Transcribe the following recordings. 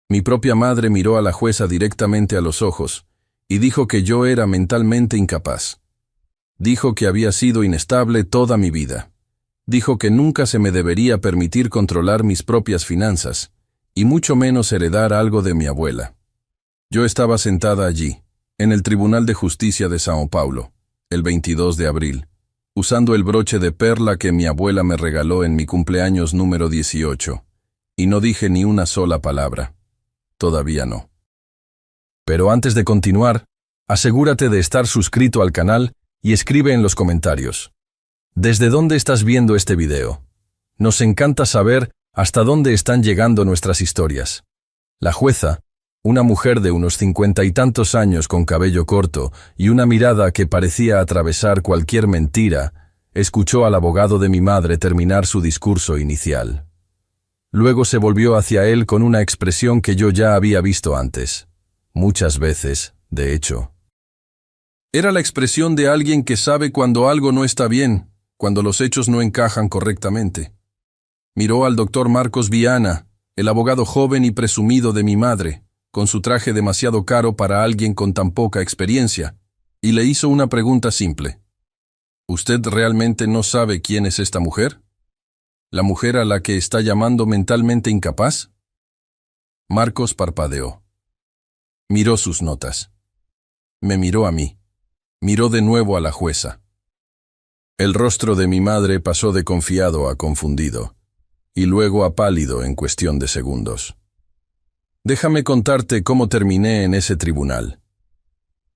Mi propia madre miró a la jueza directamente a los ojos y dijo que yo era mentalmente incapaz. Dijo que había sido inestable toda mi vida. Dijo que nunca se me debería permitir controlar mis propias finanzas, y mucho menos heredar algo de mi abuela. Yo estaba sentada allí, en el Tribunal de Justicia de São Paulo, el 22 de abril, usando el broche de perla que mi abuela me regaló en mi cumpleaños número 18, y no dije ni una sola palabra. Todavía no. Pero antes de continuar, asegúrate de estar suscrito al canal y escribe en los comentarios: ¿desde dónde estás viendo este video? Nos encanta saber hasta dónde están llegando nuestras historias. La jueza, una mujer de unos 50 y tantos años con cabello corto y una mirada que parecía atravesar cualquier mentira, escuchó al abogado de mi madre terminar su discurso inicial. Luego se volvió hacia él con una expresión que yo ya había visto antes. Muchas veces, de hecho. Era la expresión de alguien que sabe cuando algo no está bien, cuando los hechos no encajan correctamente. Miró al doctor Marcos Viana, el abogado joven y presumido de mi madre, con su traje demasiado caro para alguien con tan poca experiencia, y le hizo una pregunta simple. ¿Usted realmente no sabe quién es esta mujer? ¿La mujer a la que está llamando mentalmente incapaz? Marcos parpadeó. Miró sus notas. Me miró a mí. Miró de nuevo a la jueza. El rostro de mi madre pasó de confiado a confundido, y luego a pálido en cuestión de segundos. Déjame contarte cómo terminé en ese tribunal.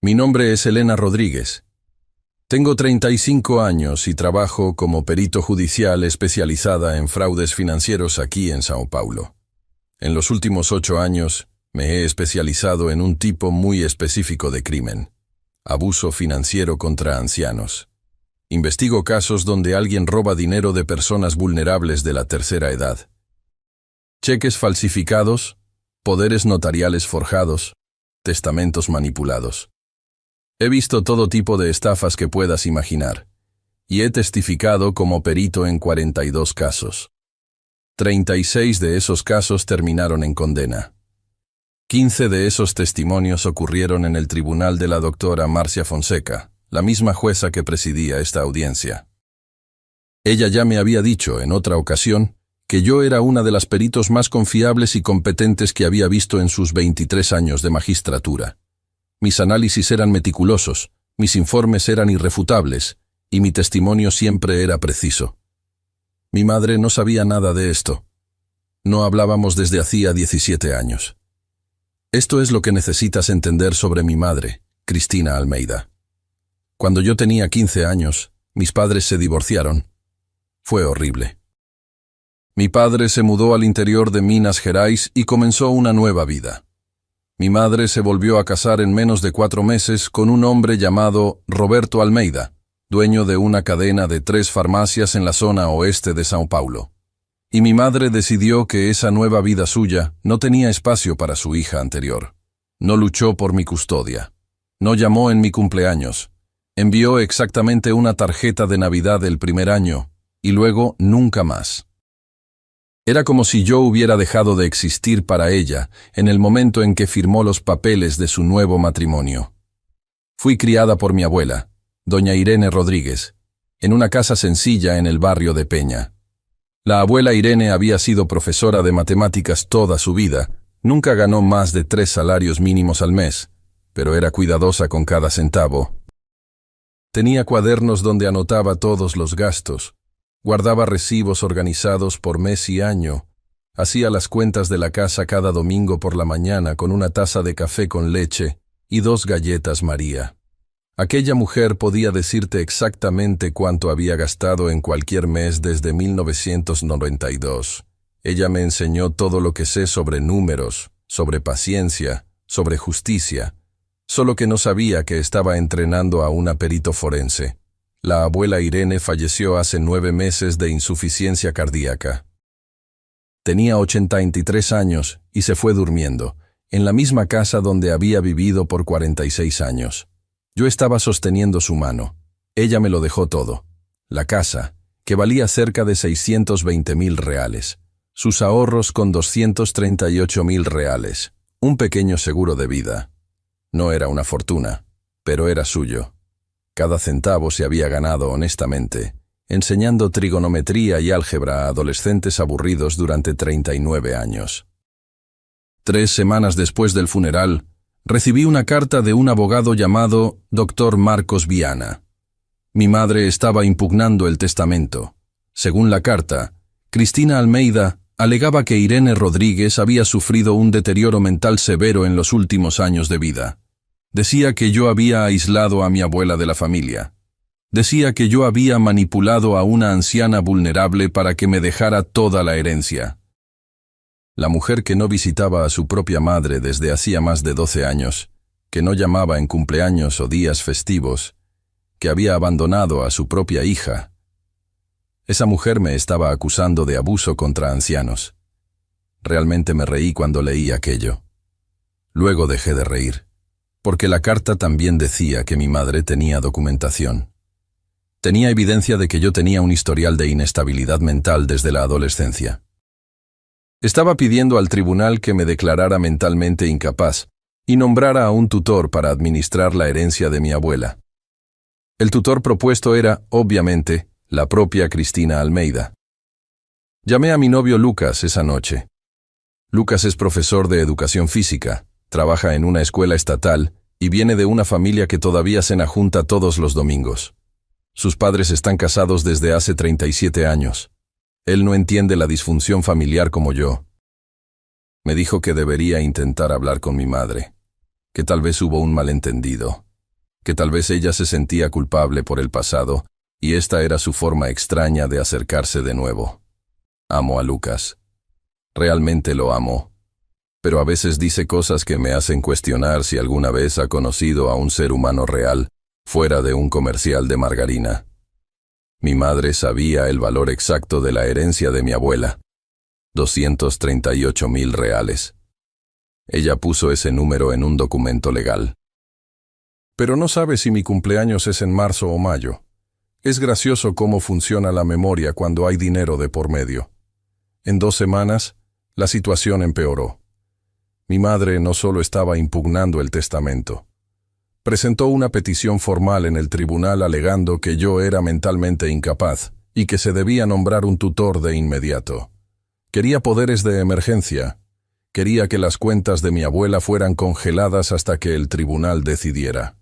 Mi nombre es Elena Rodríguez. Tengo 35 años y trabajo como perito judicial especializada en fraudes financieros aquí en São Paulo. En los últimos 8 años me he especializado en un tipo muy específico de crimen: abuso financiero contra ancianos. Investigo casos donde alguien roba dinero de personas vulnerables de la tercera edad. Cheques falsificados, poderes notariales forjados, testamentos manipulados. He visto todo tipo de estafas que puedas imaginar, y he testificado como perito en 42 casos. 36 de esos casos terminaron en condena. 15 de esos testimonios ocurrieron en el tribunal de la doctora Marcia Fonseca, la misma jueza que presidía esta audiencia. Ella ya me había dicho, en otra ocasión, que yo era una de las peritos más confiables y competentes que había visto en sus 23 años de magistratura. Mis análisis eran meticulosos, mis informes eran irrefutables, y mi testimonio siempre era preciso. Mi madre no sabía nada de esto. No hablábamos desde hacía 17 años. Esto es lo que necesitas entender sobre mi madre, Cristina Almeida. Cuando yo tenía 15 años, mis padres se divorciaron. Fue horrible. Mi padre se mudó al interior de Minas Gerais y comenzó una nueva vida. Mi madre se volvió a casar en menos de 4 meses con un hombre llamado Roberto Almeida, dueño de una cadena de 3 farmacias en la zona oeste de São Paulo. Y mi madre decidió que esa nueva vida suya no tenía espacio para su hija anterior. No luchó por mi custodia. No llamó en mi cumpleaños. Envió exactamente una tarjeta de Navidad el primer año, y luego nunca más. Era como si yo hubiera dejado de existir para ella en el momento en que firmó los papeles de su nuevo matrimonio. Fui criada por mi abuela, doña Irene Rodríguez, en una casa sencilla en el barrio de Peña. La abuela Irene había sido profesora de matemáticas toda su vida, nunca ganó más de 3 salarios mínimos al mes, pero era cuidadosa con cada centavo. Tenía cuadernos donde anotaba todos los gastos. Guardaba recibos organizados por mes y año. Hacía las cuentas de la casa cada domingo por la mañana con una taza de café con leche y 2 galletas María. Aquella mujer podía decirte exactamente cuánto había gastado en cualquier mes desde 1992. Ella me enseñó todo lo que sé sobre números, sobre paciencia, sobre justicia, solo que no sabía que estaba entrenando a una perito forense. La abuela Irene falleció hace 9 meses de insuficiencia cardíaca. Tenía 83 años y se fue durmiendo, en la misma casa donde había vivido por 46 años. Yo estaba sosteniendo su mano. Ella me lo dejó todo. La casa, que valía cerca de 620.000 reales. sus ahorros con 238.000 reales, un pequeño seguro de vida. No era una fortuna, pero era suyo. Cada centavo se había ganado honestamente, enseñando trigonometría y álgebra a adolescentes aburridos durante 39 años. 3 semanas después del funeral, recibí una carta de un abogado llamado Dr. Marcos Viana. Mi madre estaba impugnando el testamento. Según la carta, Cristina Almeida alegaba que Irene Rodríguez había sufrido un deterioro mental severo en los últimos años de vida. Decía que yo había aislado a mi abuela de la familia. Decía que yo había manipulado a una anciana vulnerable para que me dejara toda la herencia. La mujer que no visitaba a su propia madre desde hacía más de 12 años, que no llamaba en cumpleaños o días festivos, que había abandonado a su propia hija. Esa mujer me estaba acusando de abuso contra ancianos. Realmente me reí cuando leí aquello. Luego dejé de reír, porque la carta también decía que mi madre tenía documentación. Tenía evidencia de que yo tenía un historial de inestabilidad mental desde la adolescencia. Estaba pidiendo al tribunal que me declarara mentalmente incapaz y nombrara a un tutor para administrar la herencia de mi abuela. El tutor propuesto era, obviamente, la propia Cristina Almeida. Llamé a mi novio Lucas esa noche. Lucas es profesor de educación física, trabaja en una escuela estatal y viene de una familia que todavía cena junta todos los domingos. Sus padres están casados desde hace 37 años. Él no entiende la disfunción familiar como yo. Me dijo que debería intentar hablar con mi madre, que tal vez hubo un malentendido, que tal vez ella se sentía culpable por el pasado y esta era su forma extraña de acercarse de nuevo. Amo a Lucas. Realmente lo amo. Pero a veces dice cosas que me hacen cuestionar si alguna vez ha conocido a un ser humano real, fuera de un comercial de margarina. Mi madre sabía el valor exacto de la herencia de mi abuela. 238.000 reales. Ella puso ese número en un documento legal. Pero no sabe si mi cumpleaños es en marzo o mayo. Es gracioso cómo funciona la memoria cuando hay dinero de por medio. En 2 semanas, la situación empeoró. Mi madre no solo estaba impugnando el testamento. Presentó una petición formal en el tribunal alegando que yo era mentalmente incapaz y que se debía nombrar un tutor de inmediato. Quería poderes de emergencia. Quería que las cuentas de mi abuela fueran congeladas hasta que el tribunal decidiera.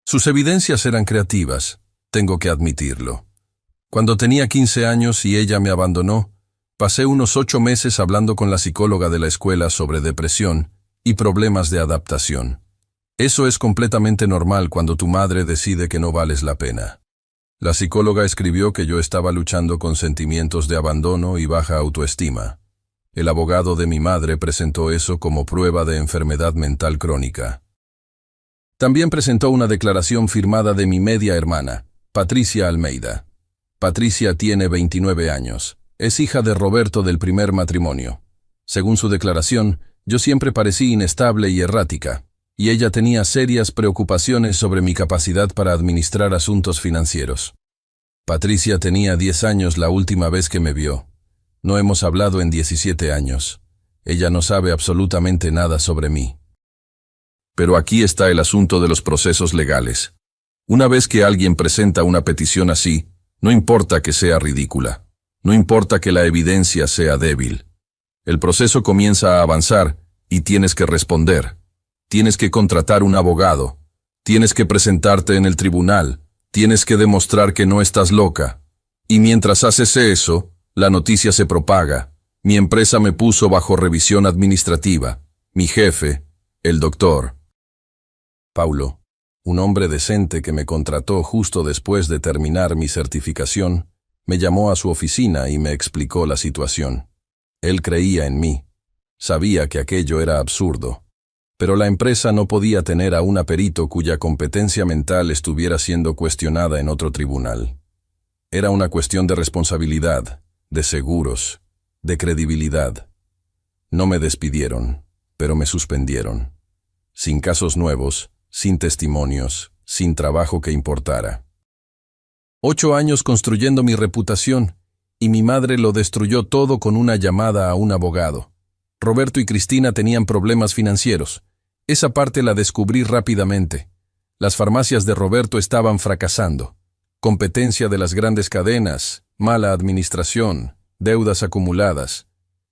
Sus evidencias eran creativas, tengo que admitirlo. Cuando tenía 15 años y ella me abandonó, pasé unos 8 meses hablando con la psicóloga de la escuela sobre depresión y problemas de adaptación. Eso es completamente normal cuando tu madre decide que no vales la pena. La psicóloga escribió que yo estaba luchando con sentimientos de abandono y baja autoestima. El abogado de mi madre presentó eso como prueba de enfermedad mental crónica. También presentó una declaración firmada de mi media hermana, Patricia Almeida. Patricia tiene 29 años. Es hija de Roberto del primer matrimonio. Según su declaración, yo siempre parecí inestable y errática, y ella tenía serias preocupaciones sobre mi capacidad para administrar asuntos financieros. Patricia tenía 10 años la última vez que me vio. No hemos hablado en 17 años. Ella no sabe absolutamente nada sobre mí. Pero aquí está el asunto de los procesos legales. Una vez que alguien presenta una petición así, no importa que sea ridícula. No importa que la evidencia sea débil. El proceso comienza a avanzar y tienes que responder. Tienes que contratar un abogado. Tienes que presentarte en el tribunal. Tienes que demostrar que no estás loca. Y mientras haces eso, la noticia se propaga. Mi empresa me puso bajo revisión administrativa. Mi jefe, el doctor Paulo, un hombre decente que me contrató justo después de terminar mi certificación, me llamó a su oficina y me explicó la situación. Él creía en mí. Sabía que aquello era absurdo. Pero la empresa no podía tener a un perito cuya competencia mental estuviera siendo cuestionada en otro tribunal. Era una cuestión de responsabilidad, de seguros, de credibilidad. No me despidieron, pero me suspendieron. Sin casos nuevos, sin testimonios, sin trabajo que importara. 8 años construyendo mi reputación, y mi madre lo destruyó todo con una llamada a un abogado. Roberto y Cristina tenían problemas financieros. Esa parte la descubrí rápidamente. Las farmacias de Roberto estaban fracasando. Competencia de las grandes cadenas, mala administración, deudas acumuladas.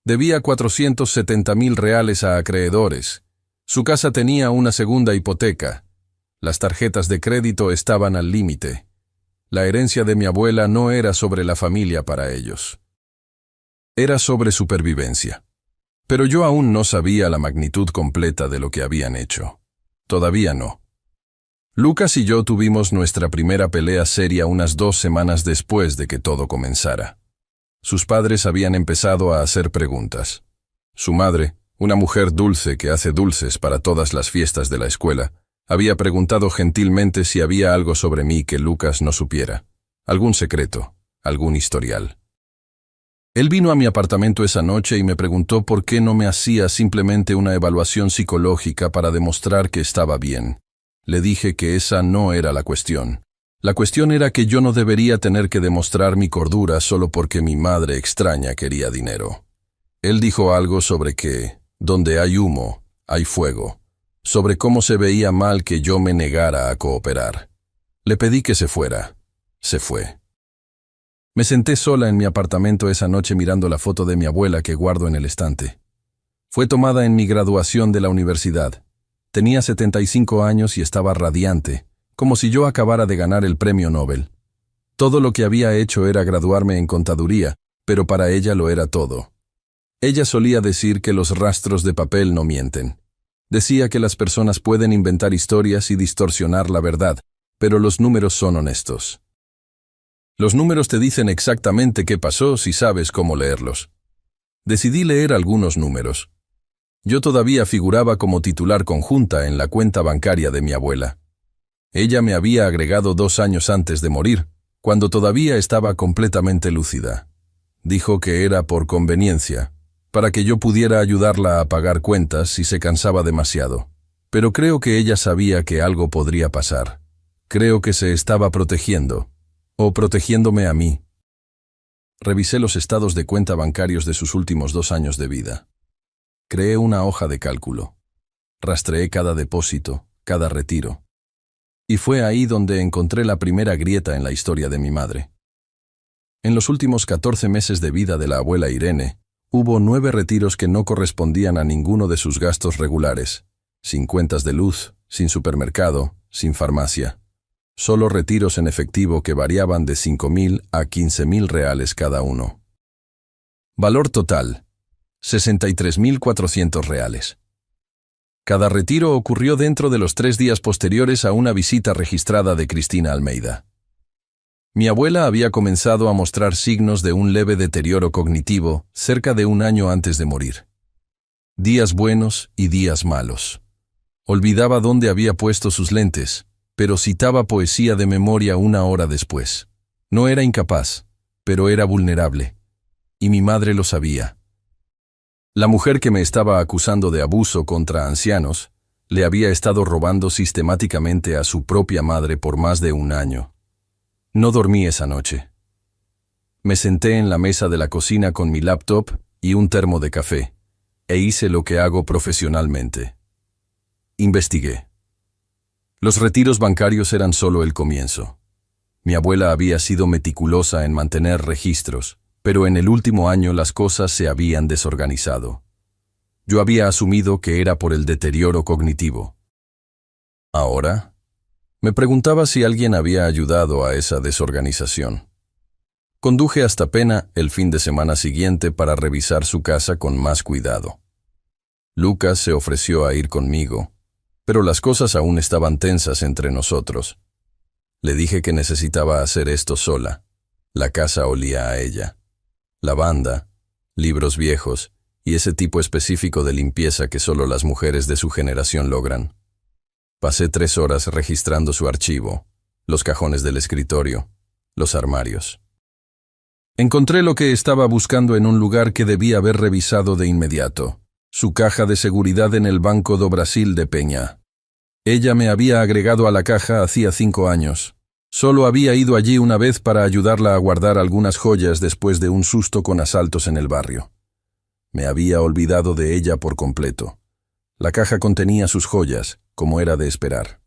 Debía 470,000 reales a acreedores. Su casa tenía una segunda hipoteca. Las tarjetas de crédito estaban al límite. La herencia de mi abuela no era sobre la familia para ellos. Era sobre supervivencia. Pero yo aún no sabía la magnitud completa de lo que habían hecho. Todavía no. Lucas y yo tuvimos nuestra primera pelea seria unas 2 semanas después de que todo comenzara. Sus padres habían empezado a hacer preguntas. Su madre, una mujer dulce que hace dulces para todas las fiestas de la escuela, había preguntado gentilmente si había algo sobre mí que Lucas no supiera. Algún secreto, algún historial. Él vino a mi apartamento esa noche y me preguntó por qué no me hacía simplemente una evaluación psicológica para demostrar que estaba bien. Le dije que esa no era la cuestión. La cuestión era que yo no debería tener que demostrar mi cordura solo porque mi madre extraña quería dinero. Él dijo algo sobre que, donde hay humo, hay fuego. Sobre cómo se veía mal que yo me negara a cooperar. Le pedí que se fuera. Se fue. Me senté sola en mi apartamento esa noche mirando la foto de mi abuela que guardo en el estante. Fue tomada en mi graduación de la universidad. Tenía 75 años y estaba radiante, como si yo acabara de ganar el premio Nobel. Todo lo que había hecho era graduarme en contaduría, pero para ella lo era todo. Ella solía decir que los rastros de papel no mienten. Decía que las personas pueden inventar historias y distorsionar la verdad, pero los números son honestos. Los números te dicen exactamente qué pasó si sabes cómo leerlos. Decidí leer algunos números. Yo todavía figuraba como titular conjunta en la cuenta bancaria de mi abuela. Ella me había agregado 2 años antes de morir, cuando todavía estaba completamente lúcida. Dijo que era por conveniencia, para que yo pudiera ayudarla a pagar cuentas si se cansaba demasiado. Pero creo que ella sabía que algo podría pasar. Creo que se estaba protegiendo, o protegiéndome a mí. Revisé los estados de cuenta bancarios de sus últimos 2 años de vida. Creé una hoja de cálculo. Rastreé cada depósito, cada retiro. Y fue ahí donde encontré la primera grieta en la historia de mi madre. En los últimos 14 meses de vida de la abuela Irene, hubo 9 retiros que no correspondían a ninguno de sus gastos regulares, sin cuentas de luz, sin supermercado, sin farmacia. Solo retiros en efectivo que variaban de 5,000 a 15,000 reales cada uno. Valor total, 63,400 reales. Cada retiro ocurrió dentro de los 3 días posteriores a una visita registrada de Cristina Almeida. Mi abuela había comenzado a mostrar signos de un leve deterioro cognitivo cerca de 1 año antes de morir. Días buenos y días malos. Olvidaba dónde había puesto sus lentes, pero citaba poesía de memoria 1 hora después. No era incapaz, pero era vulnerable. Y mi madre lo sabía. La mujer que me estaba acusando de abuso contra ancianos le había estado robando sistemáticamente a su propia madre por más de 1 año. No dormí esa noche. Me senté en la mesa de la cocina con mi laptop y un termo de café, e hice lo que hago profesionalmente. Investigué. Los retiros bancarios eran solo el comienzo. Mi abuela había sido meticulosa en mantener registros, pero en el último año las cosas se habían desorganizado. Yo había asumido que era por el deterioro cognitivo. ¿Ahora? Me preguntaba si alguien había ayudado a esa desorganización. Conduje hasta Pena el fin de semana siguiente para revisar su casa con más cuidado. Lucas se ofreció a ir conmigo, pero las cosas aún estaban tensas entre nosotros. Le dije que necesitaba hacer esto sola. La casa olía a ella. Lavanda, libros viejos y ese tipo específico de limpieza que solo las mujeres de su generación logran. Pasé 3 horas registrando su archivo, los cajones del escritorio, los armarios. Encontré lo que estaba buscando en un lugar que debía haber revisado de inmediato, su caja de seguridad en el Banco do Brasil de Peña. Ella me había agregado a la caja hacía 5 años. Solo había ido allí una vez para ayudarla a guardar algunas joyas después de un susto con asaltos en el barrio. Me había olvidado de ella por completo. La caja contenía sus joyas, como era de esperar.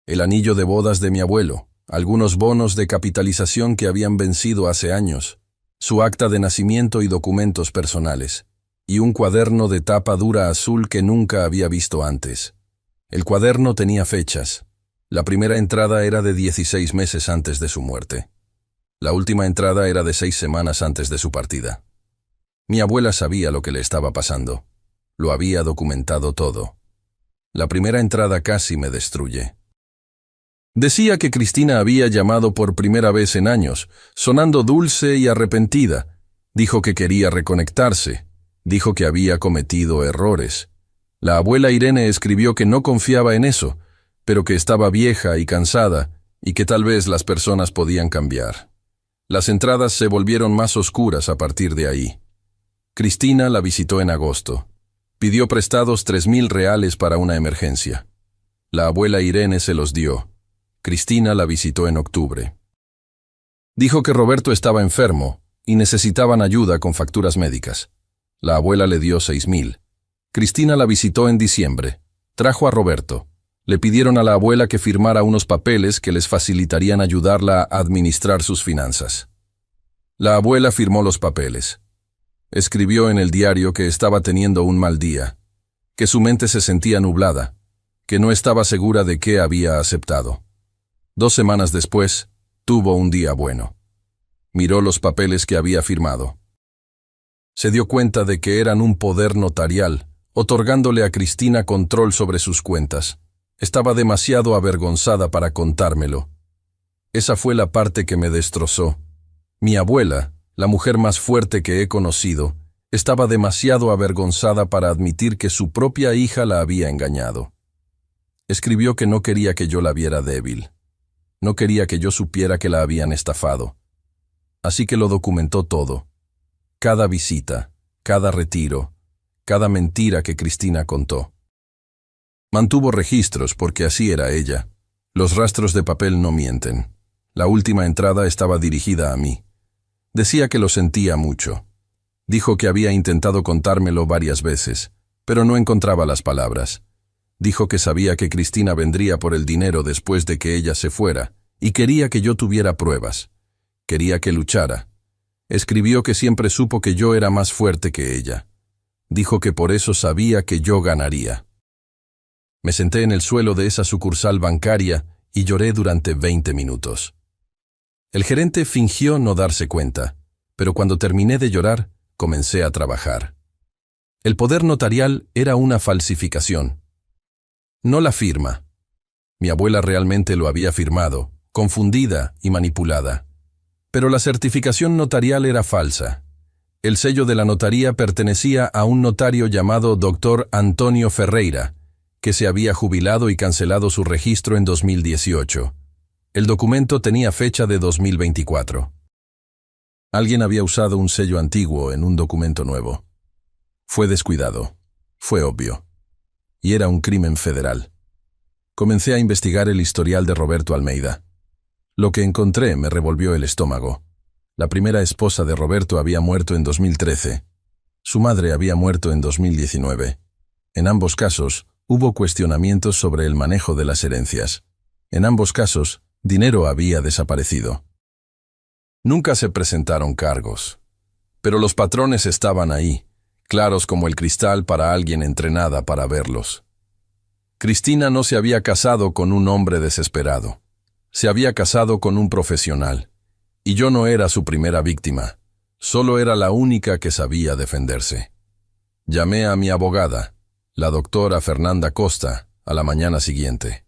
El anillo de bodas de mi abuelo, algunos bonos de capitalización que habían vencido hace años, su acta de nacimiento y documentos personales, y un cuaderno de tapa dura azul que nunca había visto antes. El cuaderno tenía fechas. La primera entrada era de 16 meses antes de su muerte. La última entrada era de 6 semanas antes de su partida. Mi abuela sabía lo que le estaba pasando. Lo había documentado todo. La primera entrada casi me destruye. Decía que Cristina había llamado por primera vez en años, sonando dulce y arrepentida. Dijo que quería reconectarse. Dijo que había cometido errores. La abuela Irene escribió que no confiaba en eso, pero que estaba vieja y cansada, y que tal vez las personas podían cambiar. Las entradas se volvieron más oscuras a partir de ahí. Cristina la visitó en agosto. Pidió prestados 3,000 reales para una emergencia. La abuela Irene se los dio. Cristina la visitó en octubre. Dijo que Roberto estaba enfermo y necesitaban ayuda con facturas médicas. La abuela le dio 6,000. Cristina la visitó en diciembre. Trajo a Roberto. Le pidieron a la abuela que firmara unos papeles que les facilitarían ayudarla a administrar sus finanzas. La abuela firmó los papeles. Escribió en el diario que estaba teniendo un mal día, que su mente se sentía nublada, que no estaba segura de qué había aceptado. 2 semanas después, tuvo un día bueno. Miró los papeles que había firmado. Se dio cuenta de que eran un poder notarial, otorgándole a Cristina control sobre sus cuentas. Estaba demasiado avergonzada para contármelo. Esa fue la parte que me destrozó. Mi abuela, la mujer más fuerte que he conocido, estaba demasiado avergonzada para admitir que su propia hija la había engañado. Escribió que no quería que yo la viera débil. No quería que yo supiera que la habían estafado. Así que lo documentó todo. Cada visita, cada retiro, cada mentira que Cristina contó. Mantuvo registros porque así era ella. Los rastros de papel no mienten. La última entrada estaba dirigida a mí. Decía que lo sentía mucho. Dijo que había intentado contármelo varias veces, pero no encontraba las palabras. Dijo que sabía que Cristina vendría por el dinero después de que ella se fuera, y quería que yo tuviera pruebas. Quería que luchara. Escribió que siempre supo que yo era más fuerte que ella. Dijo que por eso sabía que yo ganaría. Me senté en el suelo de esa sucursal bancaria y lloré durante 20 minutos. El gerente fingió no darse cuenta, pero cuando terminé de llorar, comencé a trabajar. El poder notarial era una falsificación. No la firma. Mi abuela realmente lo había firmado, confundida y manipulada. Pero la certificación notarial era falsa. El sello de la notaría pertenecía a un notario llamado Dr. Antonio Ferreira, que se había jubilado y cancelado su registro en 2018. El documento tenía fecha de 2024. Alguien había usado un sello antiguo en un documento nuevo. Fue descuidado. Fue obvio. Y era un crimen federal. Comencé a investigar el historial de Roberto Almeida. Lo que encontré me revolvió el estómago. La primera esposa de Roberto había muerto en 2013. Su madre había muerto en 2019. En ambos casos, hubo cuestionamientos sobre el manejo de las herencias. En ambos casos, dinero había desaparecido. Nunca se presentaron cargos. Pero los patrones estaban ahí, claros como el cristal para alguien entrenada para verlos. Cristina no se había casado con un hombre desesperado. Se había casado con un profesional. Y yo no era su primera víctima. Solo era la única que sabía defenderse. Llamé a mi abogada, la doctora Fernanda Costa, a la mañana siguiente.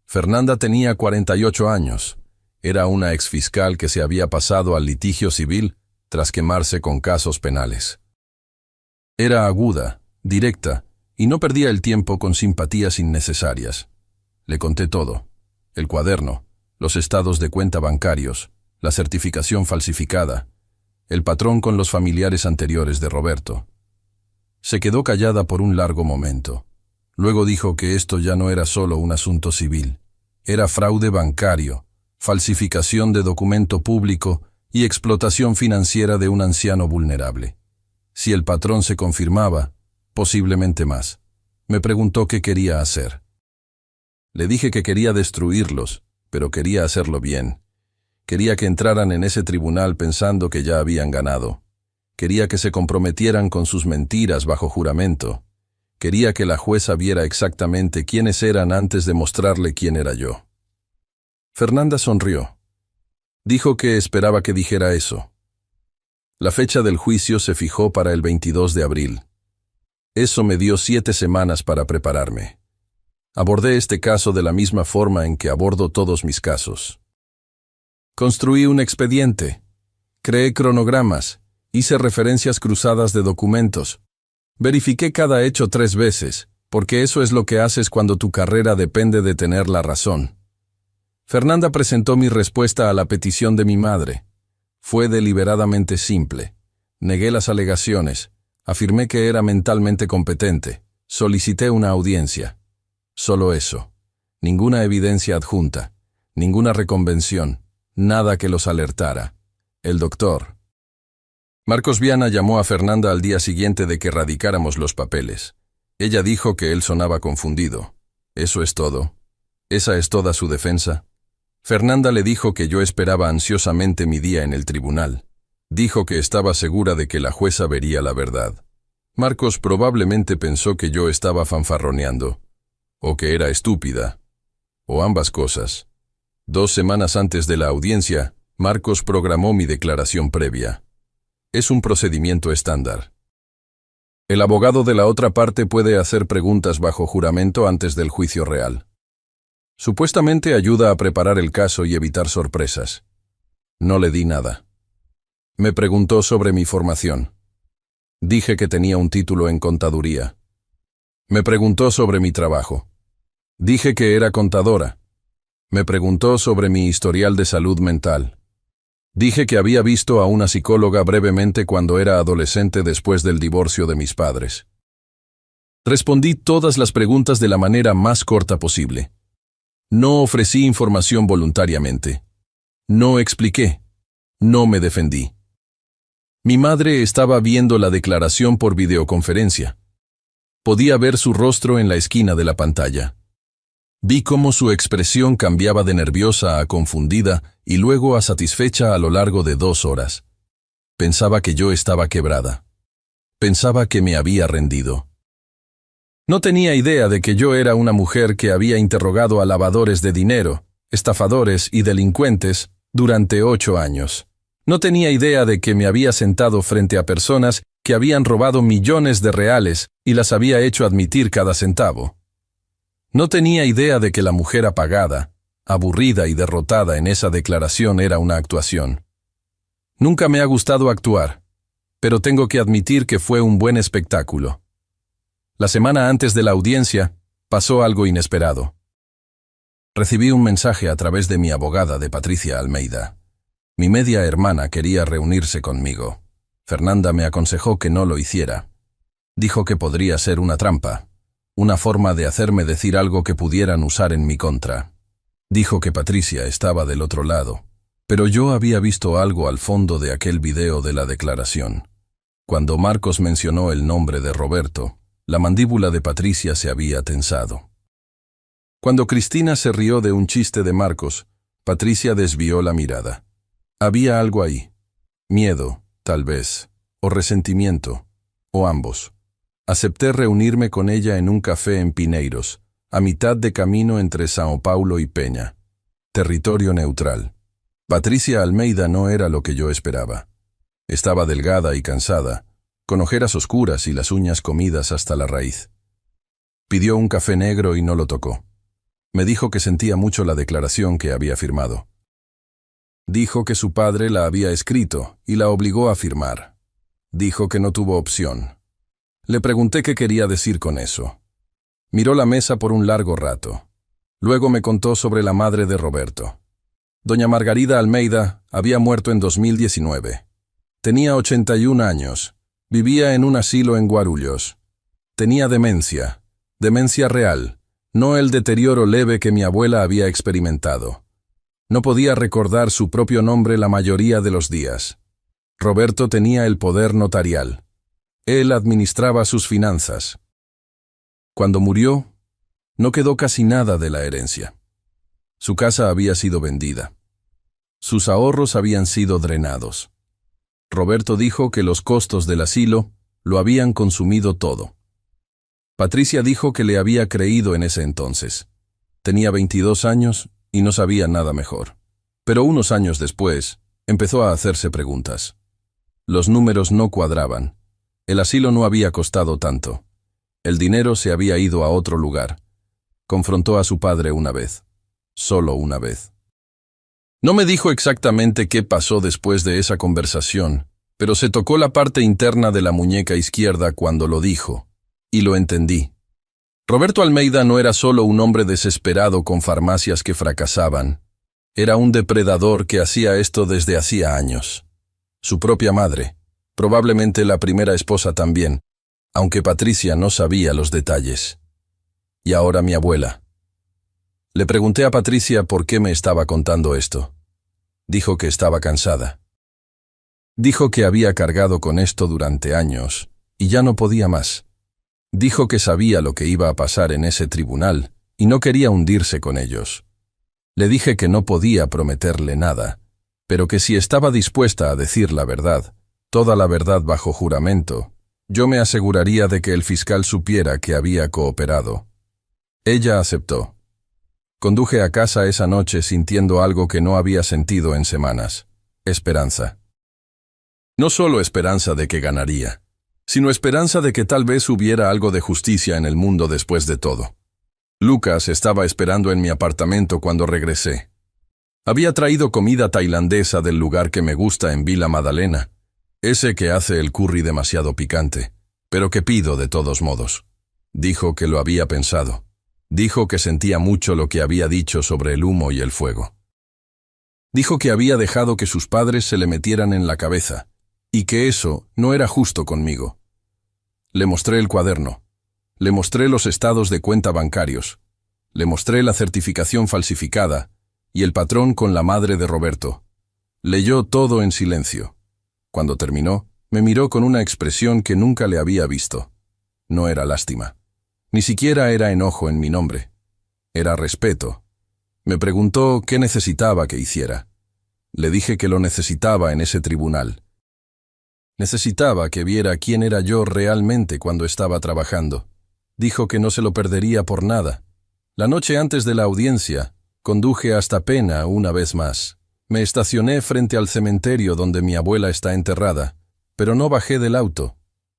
Fernanda tenía 48 años. Era una exfiscal que se había pasado al litigio civil tras quemarse con casos penales. Era aguda, directa, y no perdía el tiempo con simpatías innecesarias. Le conté todo: el cuaderno, los estados de cuenta bancarios, la certificación falsificada, el patrón con los familiares anteriores de Roberto. Se quedó callada por un largo momento. Luego dijo que esto ya no era solo un asunto civil. Era fraude bancario, falsificación de documento público y explotación financiera de un anciano vulnerable. Si el patrón se confirmaba, posiblemente más. Me preguntó qué quería hacer. Le dije que quería destruirlos, pero quería hacerlo bien. Quería que entraran en ese tribunal pensando que ya habían ganado. Quería que se comprometieran con sus mentiras bajo juramento. Quería que la jueza viera exactamente quiénes eran antes de mostrarle quién era yo. Fernanda sonrió. Dijo que esperaba que dijera eso. La fecha del juicio se fijó para el 22 de abril. Eso me dio 7 semanas para prepararme. Abordé este caso de la misma forma en que abordo todos mis casos. Construí un expediente, creé cronogramas, hice referencias cruzadas de documentos, verifiqué cada hecho 3 veces, porque eso es lo que haces cuando tu carrera depende de tener la razón. Fernanda presentó mi respuesta a la petición de mi madre. Fue deliberadamente simple. Negué las alegaciones, afirmé que era mentalmente competente, solicité una audiencia. Solo eso. Ninguna evidencia adjunta, ninguna reconvención, nada que los alertara. El doctor. Marcos Viana llamó a Fernanda al día siguiente de que radicáramos los papeles. Ella dijo que él sonaba confundido. ¿Eso es todo? ¿Esa es toda su defensa? Fernanda le dijo que yo esperaba ansiosamente mi día en el tribunal. Dijo que estaba segura de que la jueza vería la verdad. Marcos probablemente pensó que yo estaba fanfarroneando, o que era estúpida, o ambas cosas. 2 semanas antes de la audiencia, Marcos programó mi declaración previa. Es un procedimiento estándar. El abogado de la otra parte puede hacer preguntas bajo juramento antes del juicio real. Supuestamente ayuda a preparar el caso y evitar sorpresas. No le di nada. Me preguntó sobre mi formación. Dije que tenía un título en contaduría. Me preguntó sobre mi trabajo. Dije que era contadora. Me preguntó sobre mi historial de salud mental. Dije que había visto a una psicóloga brevemente cuando era adolescente después del divorcio de mis padres. Respondí todas las preguntas de la manera más corta posible. No ofrecí información voluntariamente. No expliqué. No me defendí. Mi madre estaba viendo la declaración por videoconferencia. Podía ver su rostro en la esquina de la pantalla. Vi cómo su expresión cambiaba de nerviosa a confundida y luego a satisfecha a lo largo de 2 horas. Pensaba que yo estaba quebrada. Pensaba que me había rendido. No tenía idea de que yo era una mujer que había interrogado a lavadores de dinero, estafadores y delincuentes durante 8 años. No tenía idea de que me había sentado frente a personas que habían robado millones de reales y las había hecho admitir cada centavo. No tenía idea de que la mujer apagada, aburrida y derrotada en esa declaración era una actuación. Nunca me ha gustado actuar, pero tengo que admitir que fue un buen espectáculo. La semana antes de la audiencia, pasó algo inesperado. Recibí un mensaje a través de mi abogada de Patricia Almeida. Mi media hermana quería reunirse conmigo. Fernanda me aconsejó que no lo hiciera. Dijo que podría ser una trampa, una forma de hacerme decir algo que pudieran usar en mi contra. Dijo que Patricia estaba del otro lado, pero yo había visto algo al fondo de aquel video de la declaración. Cuando Marcos mencionó el nombre de Roberto, la mandíbula de Patricia se había tensado. Cuando Cristina se rió de un chiste de Marcos, Patricia desvió la mirada. Había algo ahí. Miedo, tal vez, o resentimiento, o ambos. Acepté reunirme con ella en un café en Pineiros, a mitad de camino entre São Paulo y Peña. Territorio neutral. Patricia Almeida no era lo que yo esperaba. Estaba delgada y cansada, con ojeras oscuras y las uñas comidas hasta la raíz. Pidió un café negro y no lo tocó. Me dijo que sentía mucho la declaración que había firmado. Dijo que su padre la había escrito y la obligó a firmar. Dijo que no tuvo opción. Le pregunté qué quería decir con eso. Miró la mesa por un largo rato. Luego me contó sobre la madre de Roberto. Doña Margarida Almeida había muerto en 2019. Tenía 81 años. Vivía en un asilo en Guarulhos. Tenía demencia real, no el deterioro leve que mi abuela había experimentado. No podía recordar su propio nombre la mayoría de los días. Roberto tenía el poder notarial. Él administraba sus finanzas. Cuando murió, no quedó casi nada de la herencia. Su casa había sido vendida. Sus ahorros habían sido drenados. Roberto dijo que los costos del asilo lo habían consumido todo. Patricia dijo que le había creído en ese entonces. Tenía 22 años y no sabía nada mejor. Pero unos años después, empezó a hacerse preguntas. Los números no cuadraban. El asilo no había costado tanto. El dinero se había ido a otro lugar. Confrontó a su padre una vez. Solo una vez. No me dijo exactamente qué pasó después de esa conversación, pero se tocó la parte interna de la muñeca izquierda cuando lo dijo, y lo entendí. Roberto Almeida no era solo un hombre desesperado con farmacias que fracasaban. Era un depredador que hacía esto desde hacía años. Su propia madre, probablemente la primera esposa también, aunque Patricia no sabía los detalles. Y ahora mi abuela. Le pregunté a Patricia por qué me estaba contando esto. Dijo que estaba cansada. Dijo que había cargado con esto durante años y ya no podía más. Dijo que sabía lo que iba a pasar en ese tribunal y no quería hundirse con ellos. Le dije que no podía prometerle nada, pero que si estaba dispuesta a decir la verdad, toda la verdad bajo juramento, yo me aseguraría de que el fiscal supiera que había cooperado. Ella aceptó. Conduje a casa esa noche sintiendo algo que no había sentido en semanas: esperanza. No solo esperanza de que ganaría, sino esperanza de que tal vez hubiera algo de justicia en el mundo después de todo. Lucas estaba esperando en mi apartamento cuando regresé. Había traído comida tailandesa del lugar que me gusta en Vila Madalena, ese que hace el curry demasiado picante, pero que pido de todos modos. Dijo que lo había pensado. Dijo que sentía mucho lo que había dicho sobre el humo y el fuego. Dijo que había dejado que sus padres se le metieran en la cabeza, y que eso no era justo conmigo. Le mostré el cuaderno. Le mostré los estados de cuenta bancarios. Le mostré la certificación falsificada y el patrón con la madre de Roberto. Leyó todo en silencio. Cuando terminó, me miró con una expresión que nunca le había visto. No era lástima. Ni siquiera era enojo en mi nombre. Era respeto. Me preguntó qué necesitaba que hiciera. Le dije que lo necesitaba en ese tribunal. Necesitaba que viera quién era yo realmente cuando estaba trabajando. Dijo que no se lo perdería por nada. La noche antes de la audiencia, conduje hasta Pena una vez más. Me estacioné frente al cementerio donde mi abuela está enterrada, pero no bajé del auto.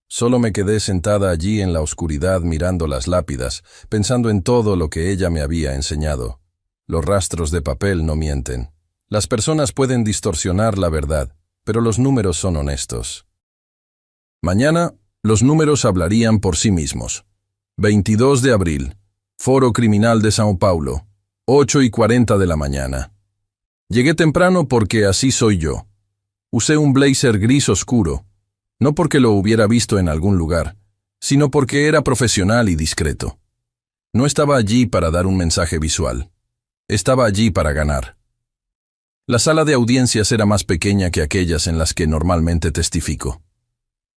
Solo me quedé sentada allí en la oscuridad mirando las lápidas, pensando en todo lo que ella me había enseñado. Los rastros de papel no mienten. Las personas pueden distorsionar la verdad, pero los números son honestos. Mañana, los números hablarían por sí mismos. 22 de abril, Foro Criminal de São Paulo, 8:40 de la mañana. Llegué temprano porque así soy yo. Usé un blazer gris oscuro, no porque lo hubiera visto en algún lugar, sino porque era profesional y discreto. No estaba allí para dar un mensaje visual. Estaba allí para ganar. La sala de audiencias era más pequeña que aquellas en las que normalmente testifico.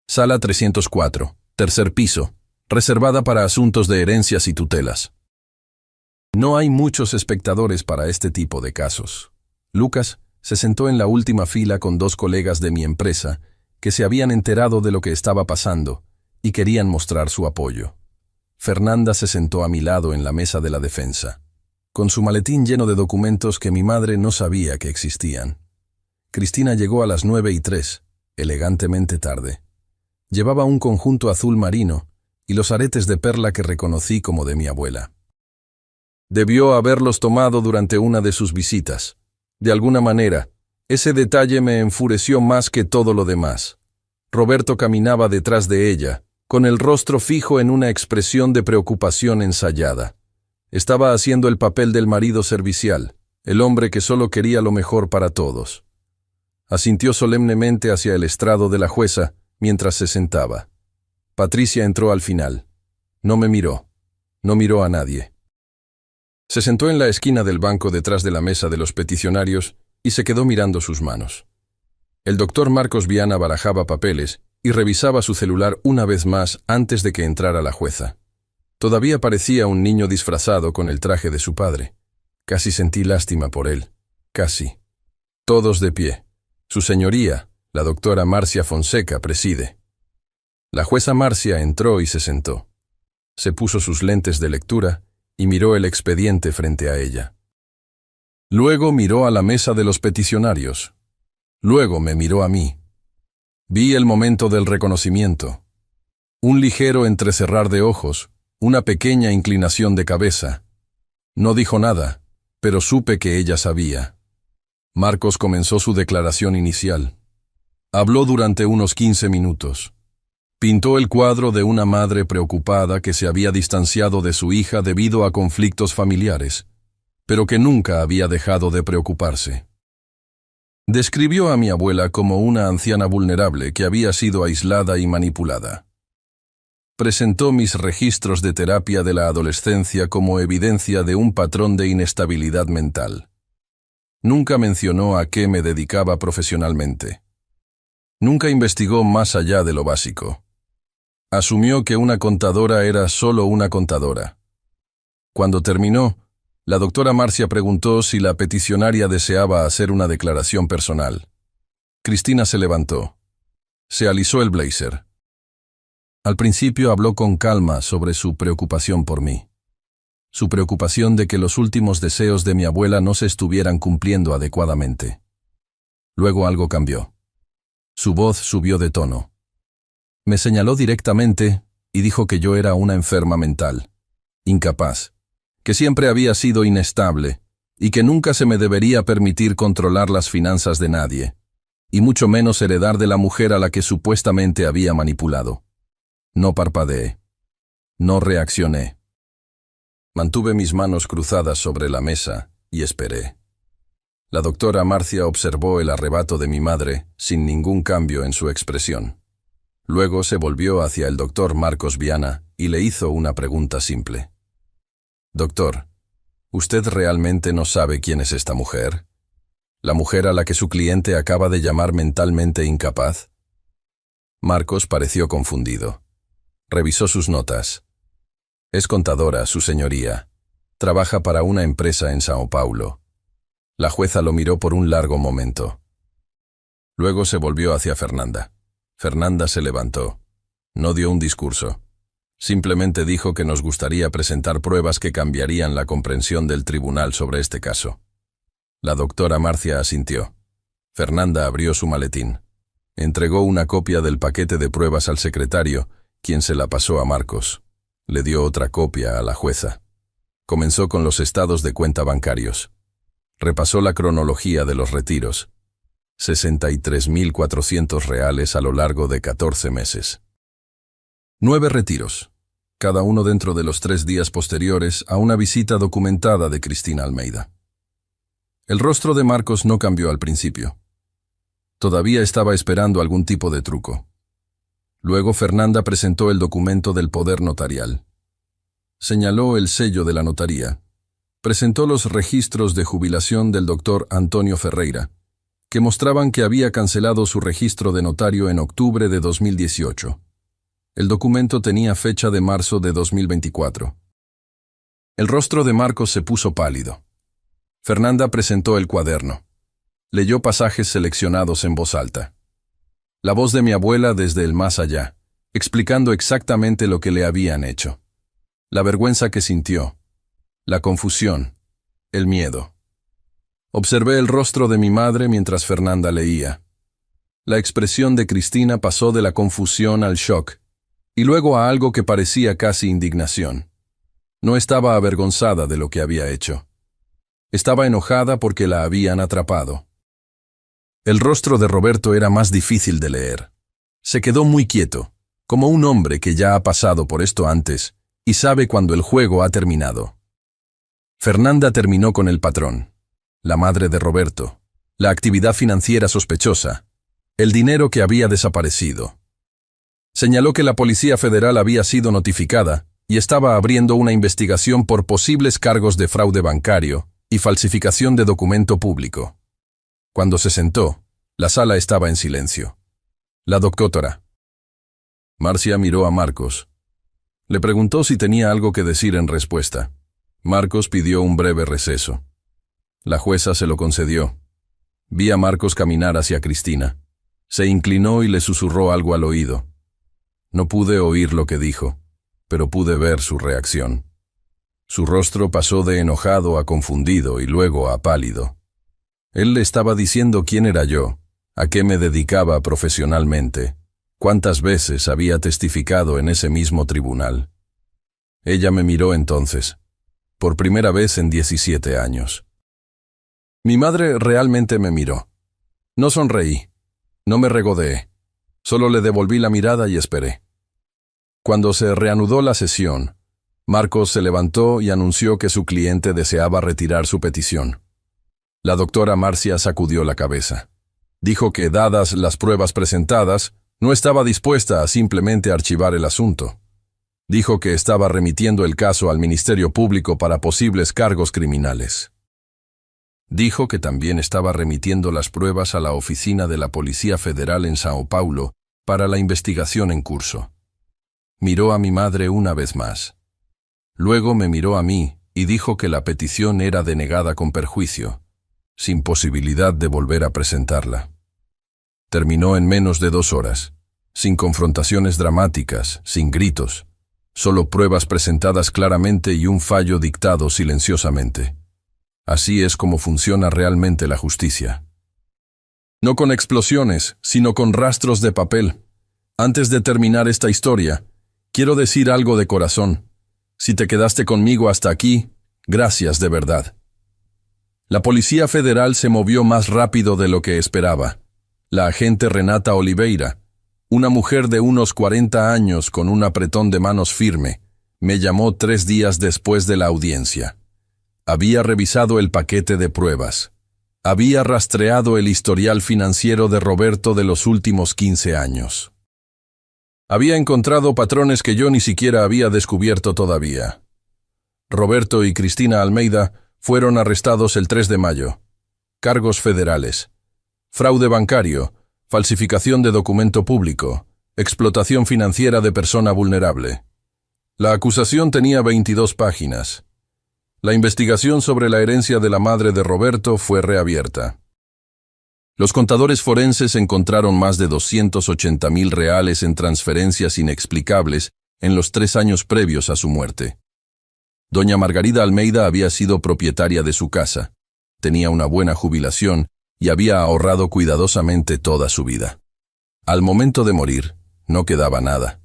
Sala 304, tercer piso, reservada para asuntos de herencias y tutelas. No hay muchos espectadores para este tipo de casos. Lucas se sentó en la última fila con 2 colegas de mi empresa que se habían enterado de lo que estaba pasando y querían mostrar su apoyo. Fernanda se sentó a mi lado en la mesa de la defensa, con su maletín lleno de documentos que mi madre no sabía que existían. Cristina llegó a las 9:03, elegantemente tarde. Llevaba un conjunto azul marino y los aretes de perla que reconocí como de mi abuela. Debió haberlos tomado durante una de sus visitas. De alguna manera, ese detalle me enfureció más que todo lo demás. Roberto caminaba detrás de ella, con el rostro fijo en una expresión de preocupación ensayada. Estaba haciendo el papel del marido servicial, el hombre que solo quería lo mejor para todos. Asintió solemnemente hacia el estrado de la jueza mientras se sentaba. Patricia entró al final. No me miró. No miró a nadie. Se sentó en la esquina del banco detrás de la mesa de los peticionarios y se quedó mirando sus manos. El doctor Marcos Viana barajaba papeles y revisaba su celular una vez más antes de que entrara la jueza. Todavía parecía un niño disfrazado con el traje de su padre. Casi sentí lástima por él. Casi. Todos de pie. Su señoría, la doctora Marcia Fonseca, preside. La jueza Marcia entró y se sentó. Se puso sus lentes de lectura y miró el expediente frente a ella. Luego miró a la mesa de los peticionarios. Luego me miró a mí. Vi el momento del reconocimiento. Un ligero entrecerrar de ojos, una pequeña inclinación de cabeza. No dijo nada, pero supe que ella sabía. Marcos comenzó su declaración inicial. Habló durante unos 15 minutos. Pintó el cuadro de una madre preocupada que se había distanciado de su hija debido a conflictos familiares, pero que nunca había dejado de preocuparse. Describió a mi abuela como una anciana vulnerable que había sido aislada y manipulada. Presentó mis registros de terapia de la adolescencia como evidencia de un patrón de inestabilidad mental. Nunca mencionó a qué me dedicaba profesionalmente. Nunca investigó más allá de lo básico. Asumió que una contadora era solo una contadora. Cuando terminó, la doctora Marcia preguntó si la peticionaria deseaba hacer una declaración personal. Cristina se levantó. Se alisó el blazer. Al principio habló con calma sobre su preocupación por mí. Su preocupación de que los últimos deseos de mi abuela no se estuvieran cumpliendo adecuadamente. Luego algo cambió. Su voz subió de tono. Me señaló directamente y dijo que yo era una enferma mental, incapaz, que siempre había sido inestable y que nunca se me debería permitir controlar las finanzas de nadie, y mucho menos heredar de la mujer a la que supuestamente había manipulado. No parpadeé. No reaccioné. Mantuve mis manos cruzadas sobre la mesa y esperé. La doctora Marcia observó el arrebato de mi madre sin ningún cambio en su expresión. Luego se volvió hacia el doctor Marcos Viana y le hizo una pregunta simple. Doctor, ¿usted realmente no sabe quién es esta mujer? ¿La mujer a la que su cliente acaba de llamar mentalmente incapaz? Marcos pareció confundido. Revisó sus notas. Es contadora, su señoría. Trabaja para una empresa en Sao Paulo. La jueza lo miró por un largo momento. Luego se volvió hacia Fernanda. Fernanda se levantó. No dio un discurso. Simplemente dijo que nos gustaría presentar pruebas que cambiarían la comprensión del tribunal sobre este caso. La doctora Marcia asintió. Fernanda abrió su maletín. Entregó una copia del paquete de pruebas al secretario, quien se la pasó a Marcos. Le dio otra copia a la jueza. Comenzó con los estados de cuenta bancarios. Repasó la cronología de los retiros. 63.400 reales a lo largo de 14 meses. 9 retiros, cada uno dentro de los 3 días posteriores a una visita documentada de Cristina Almeida. El rostro de Marcos no cambió al principio. Todavía estaba esperando algún tipo de truco. Luego Fernanda presentó el documento del poder notarial. Señaló el sello de la notaría. Presentó los registros de jubilación del doctor Antonio Ferreira, que mostraban que había cancelado su registro de notario en octubre de 2018. El documento tenía fecha de marzo de 2024. El rostro de Marcos se puso pálido. Fernanda presentó el cuaderno. Leyó pasajes seleccionados en voz alta. La voz de mi abuela desde el más allá, explicando exactamente lo que le habían hecho. La vergüenza que sintió, la confusión, el miedo. Observé el rostro de mi madre mientras Fernanda leía. La expresión de Cristina pasó de la confusión al shock, y luego a algo que parecía casi indignación. No estaba avergonzada de lo que había hecho. Estaba enojada porque la habían atrapado. El rostro de Roberto era más difícil de leer. Se quedó muy quieto, como un hombre que ya ha pasado por esto antes y sabe cuando el juego ha terminado. Fernanda terminó con el patrón, la madre de Roberto, la actividad financiera sospechosa, el dinero que había desaparecido. Señaló que la Policía Federal había sido notificada y estaba abriendo una investigación por posibles cargos de fraude bancario y falsificación de documento público. Cuando se sentó, la sala estaba en silencio. La doctora. Marcia miró a Marcos. Le preguntó si tenía algo que decir en respuesta. Marcos pidió un breve receso. La jueza se lo concedió. Vi a Marcos caminar hacia Cristina. Se inclinó y le susurró algo al oído. No pude oír lo que dijo, pero pude ver su reacción. Su rostro pasó de enojado a confundido y luego a pálido. Él le estaba diciendo quién era yo, a qué me dedicaba profesionalmente, cuántas veces había testificado en ese mismo tribunal. Ella me miró entonces, por primera vez en 17 años. Mi madre realmente me miró. No sonreí, no me regodeé, solo le devolví la mirada y esperé. Cuando se reanudó la sesión, Marcos se levantó y anunció que su cliente deseaba retirar su petición. La doctora Marcia sacudió la cabeza. Dijo que, dadas las pruebas presentadas, no estaba dispuesta a simplemente archivar el asunto. Dijo que estaba remitiendo el caso al Ministerio Público para posibles cargos criminales. Dijo que también estaba remitiendo las pruebas a la oficina de la Policía Federal en Sao Paulo para la investigación en curso. Miró a mi madre una vez más. Luego me miró a mí y dijo que la petición era denegada con perjuicio, sin posibilidad de volver a presentarla. Terminó en menos de 2 horas, sin confrontaciones dramáticas, sin gritos, solo pruebas presentadas claramente y un fallo dictado silenciosamente. Así es como funciona realmente la justicia. No con explosiones, sino con rastros de papel. Antes de terminar esta historia, quiero decir algo de corazón. Si te quedaste conmigo hasta aquí, gracias de verdad. La Policía Federal se movió más rápido de lo que esperaba. La agente Renata Oliveira, una mujer de unos 40 años con un apretón de manos firme, me llamó 3 días después de la audiencia. Había revisado el paquete de pruebas. Había rastreado el historial financiero de Roberto de los últimos 15 años. Había encontrado patrones que yo ni siquiera había descubierto todavía. Roberto y Cristina Almeida fueron arrestados el 3 de mayo. Cargos federales: fraude bancario, falsificación de documento público, explotación financiera de persona vulnerable. La acusación tenía 22 páginas. La investigación sobre la herencia de la madre de Roberto fue reabierta. Los contadores forenses encontraron más de 280,000 reales en transferencias inexplicables en los 3 años previos a su muerte. Doña Margarida Almeida había sido propietaria de su casa, tenía una buena jubilación y había ahorrado cuidadosamente toda su vida. Al momento de morir, no quedaba nada.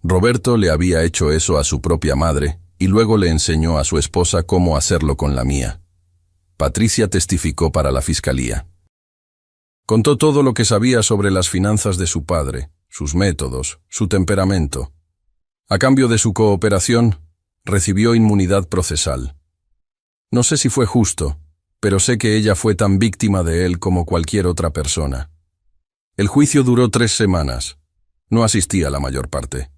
Roberto le había hecho eso a su propia madre y luego le enseñó a su esposa cómo hacerlo con la mía. Patricia testificó para la fiscalía. Contó todo lo que sabía sobre las finanzas de su padre, sus métodos, su temperamento. A cambio de su cooperación, recibió inmunidad procesal. No sé si fue justo, pero sé que ella fue tan víctima de él como cualquier otra persona. El juicio duró 3 semanas. No asistí a la mayor parte.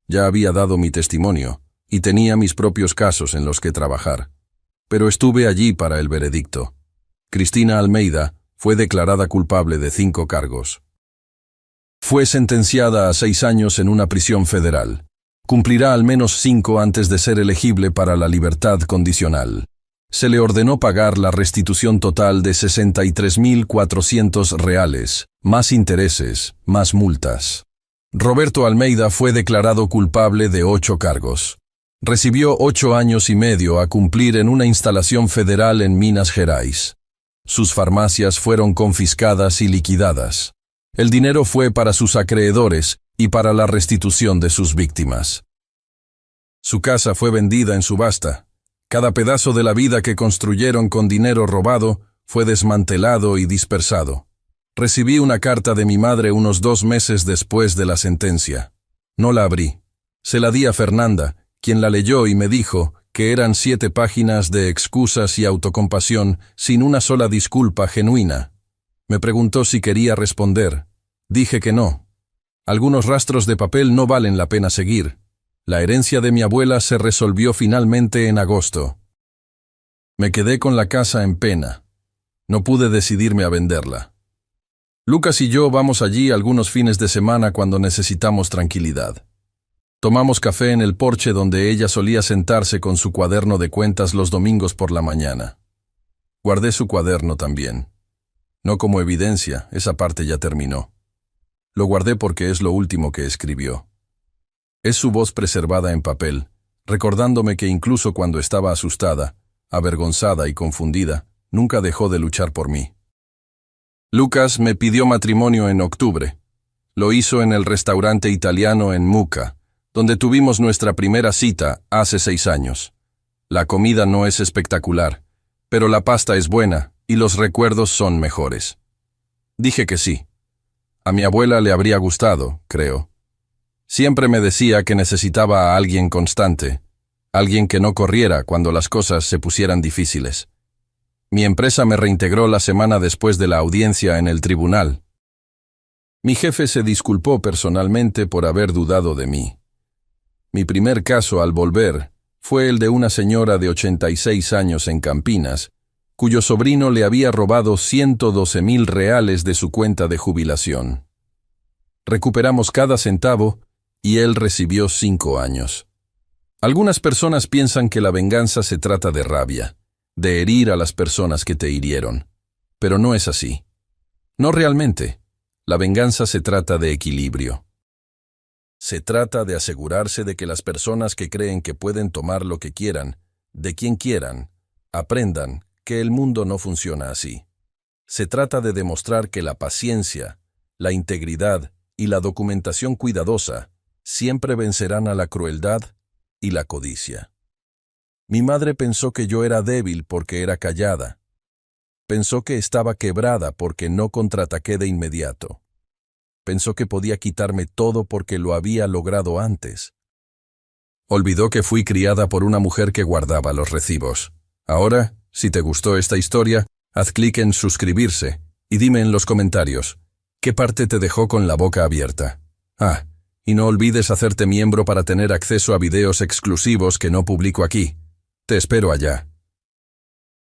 Ya había dado mi testimonio y tenía mis propios casos en los que trabajar. Pero estuve allí para el veredicto. Cristina Almeida fue declarada culpable de 5 cargos. Fue sentenciada a 6 años en una prisión federal. Cumplirá al menos 5 antes de ser elegible para la libertad condicional. Se le ordenó pagar la restitución total de 63,400 reales, más intereses, más multas. Roberto Almeida fue declarado culpable de 8 cargos. Recibió 8 años y medio a cumplir en una instalación federal en Minas Gerais. Sus farmacias fueron confiscadas y liquidadas. El dinero fue para sus acreedores y para la restitución de sus víctimas. Su casa fue vendida en subasta. Cada pedazo de la vida que construyeron con dinero robado fue desmantelado y dispersado. Recibí una carta de mi madre unos 2 meses después de la sentencia. No la abrí. Se la di a Fernanda, quien la leyó y me dijo que eran 7 páginas de excusas y autocompasión sin una sola disculpa genuina. Me preguntó si quería responder. Dije que no. Algunos rastros de papel no valen la pena seguir. La herencia de mi abuela se resolvió finalmente en agosto. Me quedé con la casa en pena. No pude decidirme a venderla. Lucas y yo vamos allí algunos fines de semana cuando necesitamos tranquilidad. Tomamos café en el porche donde ella solía sentarse con su cuaderno de cuentas los domingos por la mañana. Guardé su cuaderno también. No como evidencia, esa parte ya terminó. Lo guardé porque es lo último que escribió. Es su voz preservada en papel, recordándome que incluso cuando estaba asustada, avergonzada y confundida, nunca dejó de luchar por mí. Lucas me pidió matrimonio en octubre. Lo hizo en el restaurante italiano en Muca, donde tuvimos nuestra primera cita hace 6 años. La comida no es espectacular, pero la pasta es buena y los recuerdos son mejores. Dije que sí. A mi abuela le habría gustado, creo. Siempre me decía que necesitaba a alguien constante, alguien que no corriera cuando las cosas se pusieran difíciles. Mi empresa me reintegró la semana después de la audiencia en el tribunal. Mi jefe se disculpó personalmente por haber dudado de mí. Mi primer caso al volver fue el de una señora de 86 años en Campinas, cuyo sobrino le había robado 112,000 reales de su cuenta de jubilación. Recuperamos cada centavo y él recibió 5 años. Algunas personas piensan que la venganza se trata de rabia, de herir a las personas que te hirieron. Pero no es así. No realmente. La venganza se trata de equilibrio. Se trata de asegurarse de que las personas que creen que pueden tomar lo que quieran, de quien quieran, aprendan que el mundo no funciona así. Se trata de demostrar que la paciencia, la integridad y la documentación cuidadosa siempre vencerán a la crueldad y la codicia. Mi madre pensó que yo era débil porque era callada. Pensó que estaba quebrada porque no contraataqué de inmediato. Pensó que podía quitarme todo porque lo había logrado antes. Olvidó que fui criada por una mujer que guardaba los recibos. Ahora, si te gustó esta historia, haz clic en suscribirse y dime en los comentarios, ¿qué parte te dejó con la boca abierta? Y no olvides hacerte miembro para tener acceso a videos exclusivos que no publico aquí. Te espero allá.